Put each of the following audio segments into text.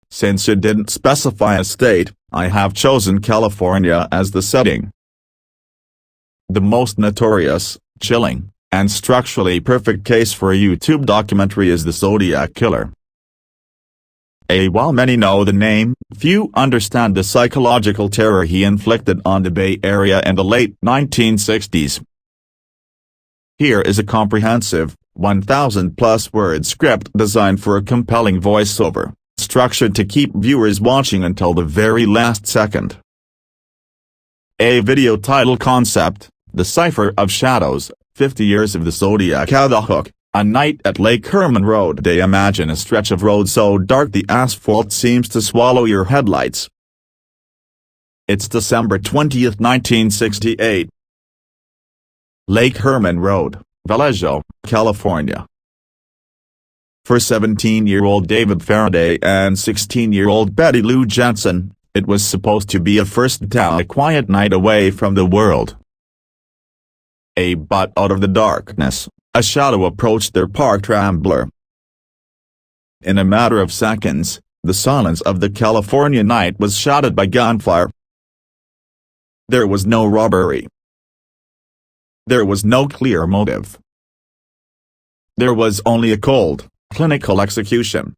Since it didn't specify a state, I have chosen California as the setting. The most notorious, chilling, and structurally perfect case for a YouTube documentary is the Zodiac Killer. While many know the name, few understand the psychological terror he inflicted on the Bay Area in the late 1960s. Here is a comprehensive, 1,000-plus word script designed for a compelling voiceover, structured to keep viewers watching until the very last second. A video title concept: The Cipher of Shadows, 50 Years of the Zodiac. The hook: a night at Lake Herman Road. They imagine a stretch of road so dark the asphalt seems to swallow your headlights. It's December 20th, 1968. Lake Herman Road, Vallejo, California. For 17-year-old David Faraday and 16-year-old Betty Lou Jensen, it was supposed to be a first down, a quiet night away from the world. But out of the darkness, a shadow approached their parked Rambler. In a matter of seconds, the silence of the California night was shattered by gunfire. There was no robbery. There was no clear motive. There was only a cold, clinical execution.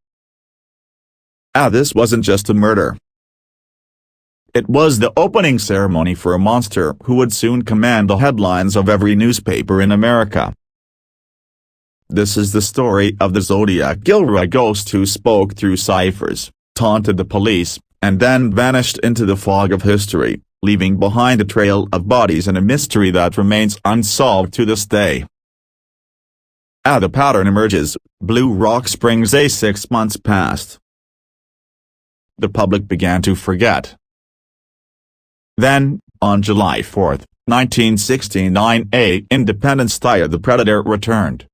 This wasn't just a murder. It was the opening ceremony for a monster who would soon command the headlines of every newspaper in America. This is the story of the Zodiac Killer, a ghost who spoke through ciphers, taunted the police, and then vanished into the fog of history, leaving behind a trail of bodies and a mystery that remains unsolved to this day. The pattern emerges: Blue Rock Springs. 6 months passed. The public began to forget. Then, on July 4, 1969, Independence Day, the Predator returned.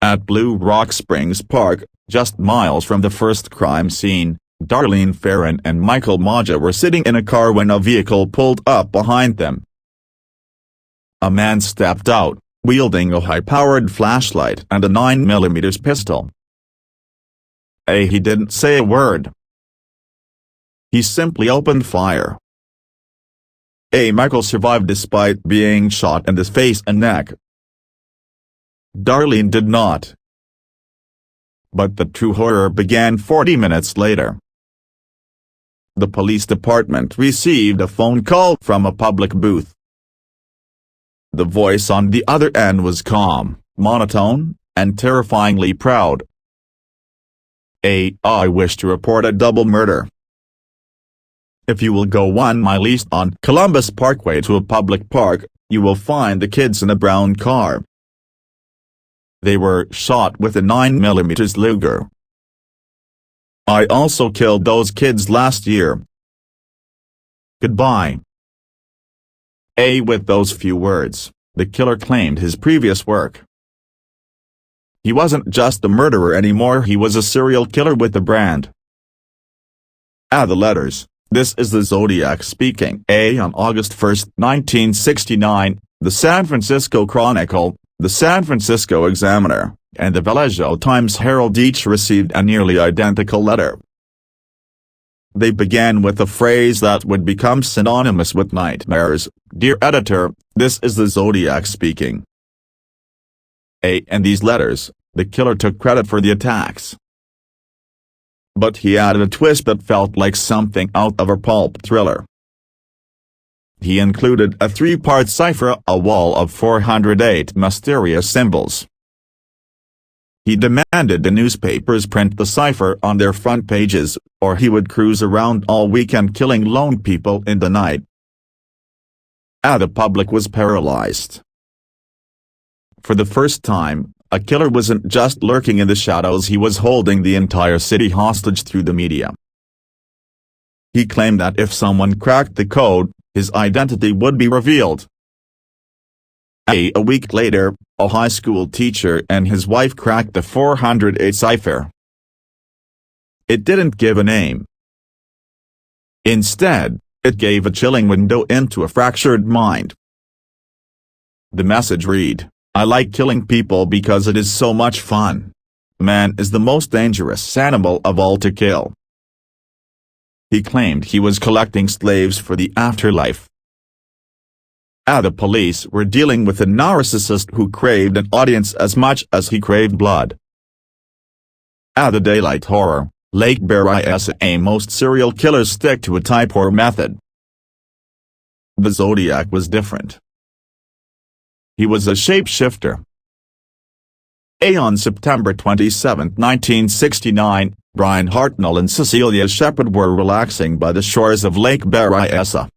At Blue Rock Springs Park, just miles from the first crime scene, Darlene Ferrin and Michael Maja were sitting in a car when a vehicle pulled up behind them. A man stepped out, wielding a high-powered flashlight and a 9mm pistol. He didn't say a word. He simply opened fire. Michael survived despite being shot in the face and neck. Darlene did not. But the true horror began 40 minutes later. The police department received a phone call from a public booth. The voice on the other end was calm, monotone, and terrifyingly proud. I wish to report a double murder. If you will go 1 mile east on Columbus Parkway to a public park, you will find the kids in a brown car. They were shot with a 9mm Luger. I also killed those kids last year. Goodbye. With those few words, the killer claimed his previous work. He wasn't just a murderer anymore, he was a serial killer with a brand. The letters: This is the Zodiac speaking. On August 1, 1969, the San Francisco Chronicle, the San Francisco Examiner, and the Vallejo Times-Herald each received a nearly identical letter. They began with a phrase that would become synonymous with nightmares: Dear editor, this is the Zodiac speaking. In these letters, the killer took credit for the attacks. But he added a twist that felt like something out of a pulp thriller. He included a 3-part cipher, a wall of 408 mysterious symbols. He demanded the newspapers print the cipher on their front pages, or he would cruise around all weekend killing lone people in the night. The public was paralyzed. For the first time, a killer wasn't just lurking in the shadows, he was holding the entire city hostage through the media. He claimed that if someone cracked the code, his identity would be revealed. A week later, a high school teacher and his wife cracked the 408 cipher. It didn't give a name. Instead, it gave a chilling window into a fractured mind. The message read, I like killing people because it is so much fun. man is the most dangerous animal of all to kill. He claimed he was collecting slaves for the afterlife. The police were dealing with a narcissist who craved an audience as much as he craved blood. The daylight horror, Lake Berryessa. Most serial killers stick to a type or method. The Zodiac was different. He was a shapeshifter. On September 27, 1969, Brian Hartnell and Cecilia Shepard were relaxing by the shores of Lake Berryessa.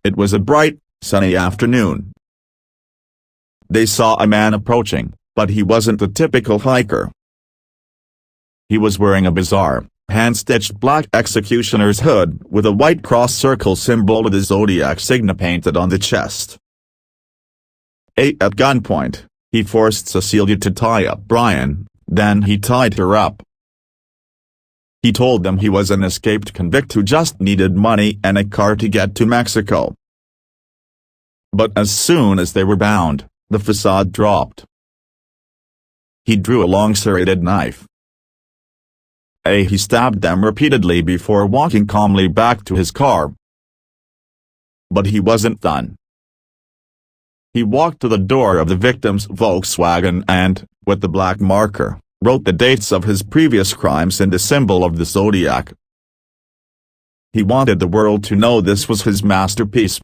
It was a bright, sunny afternoon. They saw a man approaching, but he wasn't a typical hiker. He was wearing a bizarre, hand-stitched black executioner's hood with a white cross circle symbol of the Zodiac sign painted on the chest. At gunpoint, he forced Cecilia to tie up Brian, then he tied her up. He told them he was an escaped convict who just needed money and a car to get to Mexico. But as soon as they were bound, the facade dropped. He drew a long serrated knife. He stabbed them repeatedly before walking calmly back to his car. But he wasn't done. He walked to the door of the victim's Volkswagen and, with the black marker, wrote the dates of his previous crimes in the symbol of the Zodiac. He wanted the world to know this was his masterpiece.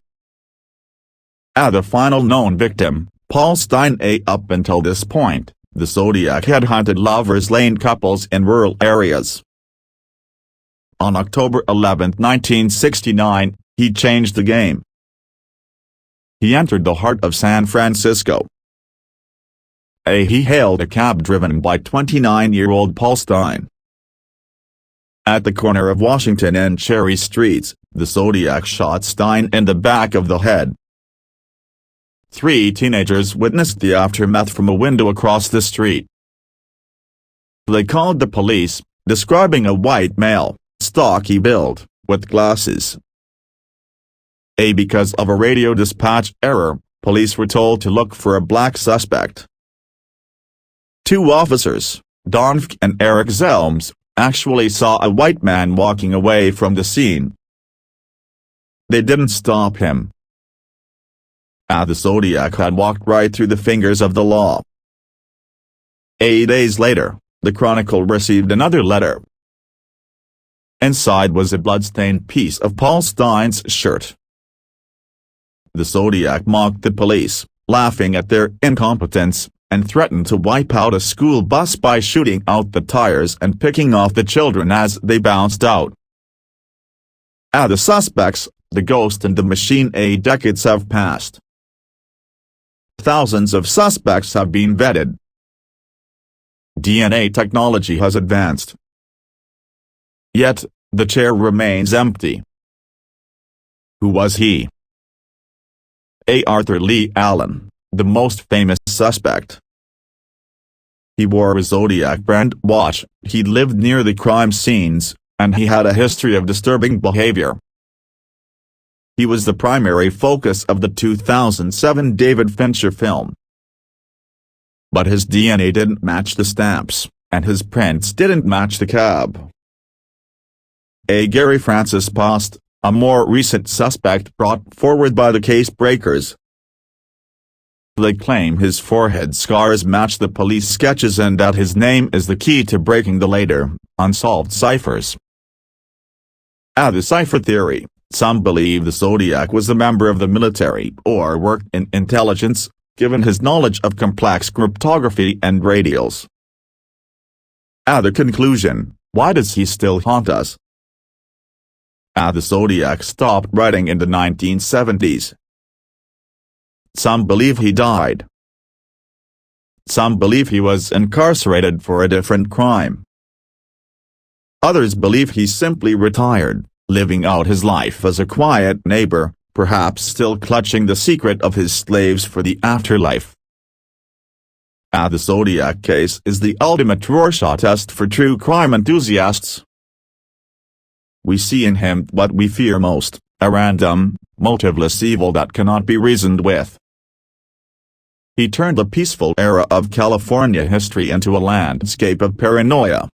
The final known victim, Paul Stine. Up until this point, the Zodiac had hunted Lover's Lane couples in rural areas. On October 11, 1969, he changed the game. He entered the heart of San Francisco. He hailed a cab driven by 29-year-old Paul Stine. At the corner of Washington and Cherry Streets, the Zodiac shot Stine in the back of the head. 3 teenagers witnessed the aftermath from a window across the street. They called the police, describing a white male, stocky build, with glasses. Because of a radio dispatch error, police were told to look for a black suspect. 2 officers, Don Fk and Eric Zelms, actually saw a white man walking away from the scene. They didn't stop him. The Zodiac had walked right through the fingers of the law. 8 days later, the Chronicle received another letter. Inside was a blood-stained piece of Paul Stine's shirt. The Zodiac mocked the police, laughing at their incompetence, and threatened to wipe out a school bus by shooting out the tires and picking off the children as they bounced out. The suspects, the Ghost and the Machine. Decades have passed. Thousands of suspects have been vetted. DNA technology has advanced. Yet, the chair remains empty. Who was he? Arthur Lee Allen, the most famous suspect. He wore a Zodiac brand watch, he lived near the crime scenes, and he had a history of disturbing behavior. He was the primary focus of the 2007 David Fincher film. But his DNA didn't match the stamps, and his prints didn't match the cab. Gary Francis Post, a more recent suspect brought forward by the case breakers. They claim his forehead scars match the police sketches and that his name is the key to breaking the later, unsolved ciphers. The cipher theory, some believe the Zodiac was a member of the military or worked in intelligence, given his knowledge of complex cryptography and radials. The conclusion, why does he still haunt us? The Zodiac stopped writing in the 1970s. Some believe he died. Some believe he was incarcerated for a different crime. Others believe he simply retired, living out his life as a quiet neighbor, perhaps still clutching the secret of his slaves for the afterlife. The Zodiac case is the ultimate Rorschach test for true crime enthusiasts. We see in him what we fear most, a random, motiveless evil that cannot be reasoned with. He turned the peaceful era of California history into a landscape of paranoia.